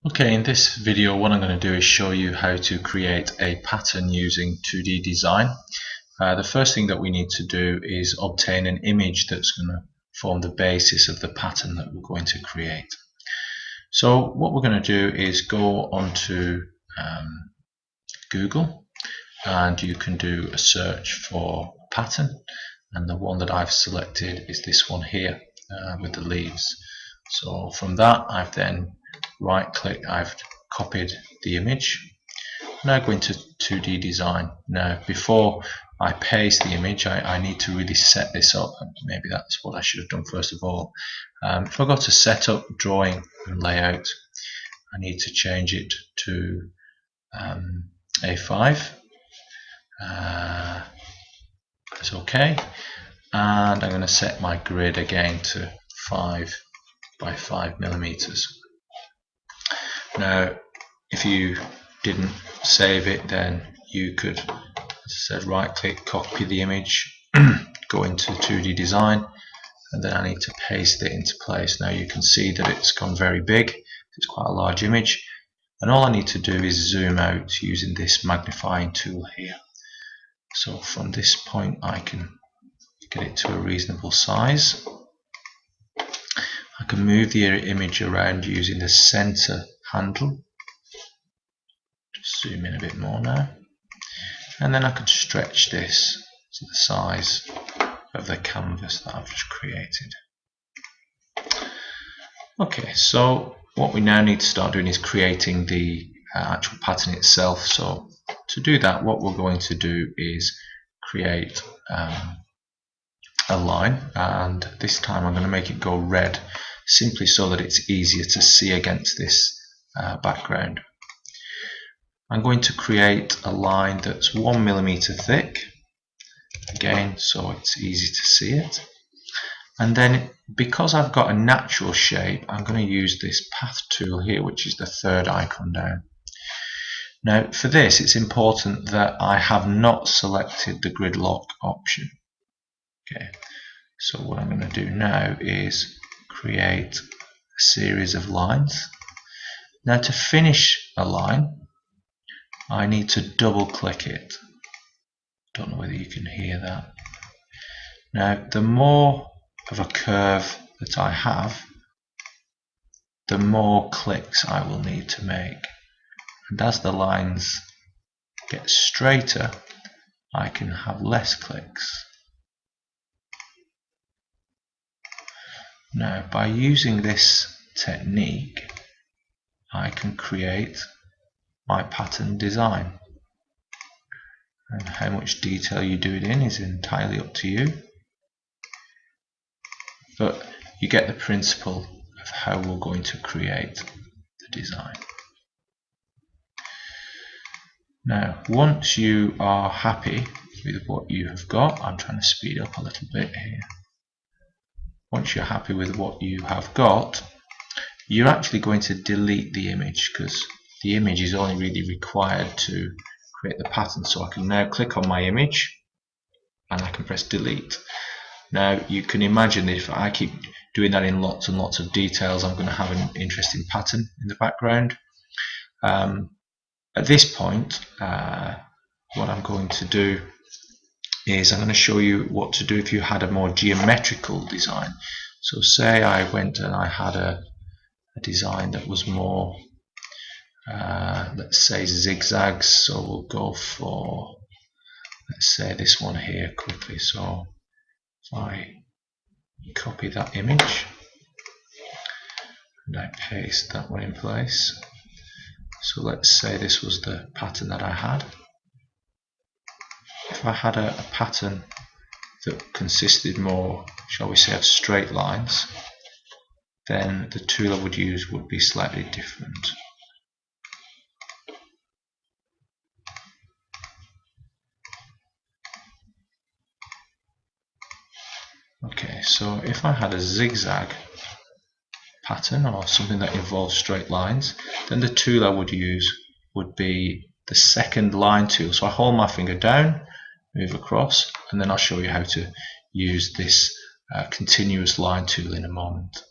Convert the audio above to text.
Okay, in this video what I'm going to do is show you how to create a pattern using 2D design. The first thing that we need to do is obtain an image that's going to form the basis of the pattern that we're going to create. So what we're going to do is go onto Google, and you can do a search for pattern, and the one that I've selected is this one here with the leaves. So from that I've then right click, I've copied the image. Now go into 2D design. Now before I paste the image I need to really set this up, and maybe that's what I should have done first of all. If I go to setup, drawing and layout, I need to change it to A5. That's okay, and I'm going to set my grid again to 5 by 5 millimeters. Now if you didn't save it, then you could, as I said, right click, copy the image, go into 2D design, and then I need to paste it into place. Now you can see that it's gone very big, it's quite a large image, and all I need to do is zoom out using this magnifying tool here. So from this point I can get it to a reasonable size. I can move the image around using the center handle. Just zoom in a bit more now, and then I can stretch this to the size of the canvas that I've just created. Okay, so what we now need to start doing is creating the actual pattern itself. So to do that, what we're going to do is create a line, and this time I'm going to make it go red, simply so that it's easier to see against this background. I'm going to create a line that's 1 millimeter thick, again so it's easy to see it, and then because I've got a natural shape, I'm going to use this path tool here, which is the third icon down. Now for this it's important that I have not selected the grid lock option. Okay, so what I'm going to do now is create a series of lines. Now to finish a line I need to double click it. Don't know whether you can hear that. Now the more of a curve that I have, the more clicks I will need to make, and as the lines get straighter I can have less clicks. Now by using this technique I can create my pattern design, and how much detail you do it in is entirely up to you, but you get the principle of how we're going to create the design. Now once you are happy with what you have got, I'm trying to speed up a little bit here. Once you're happy with what you have got, you're actually going to delete the image, because the image is only really required to create the pattern. So I can now click on my image and I can press delete. Now you can imagine that if I keep doing that in lots and lots of details, I'm going to have an interesting pattern in the background. At this point what I'm going to do is I'm going to show you what to do if you had a more geometrical design. So say I went and I had a design that was more let's say zigzags, so we'll go for, let's say, this one here quickly. So if I copy that image and I paste that one in place, so let's say this was the pattern that I had. If I had a pattern that consisted more, shall we say, of straight lines, then the tool I would use would be slightly different. Okay, so if I had a zigzag pattern or something that involves straight lines, then the tool I would use would be the second line tool. So I hold my finger down, move across, and then I'll show you how to use this continuous line tool in a moment.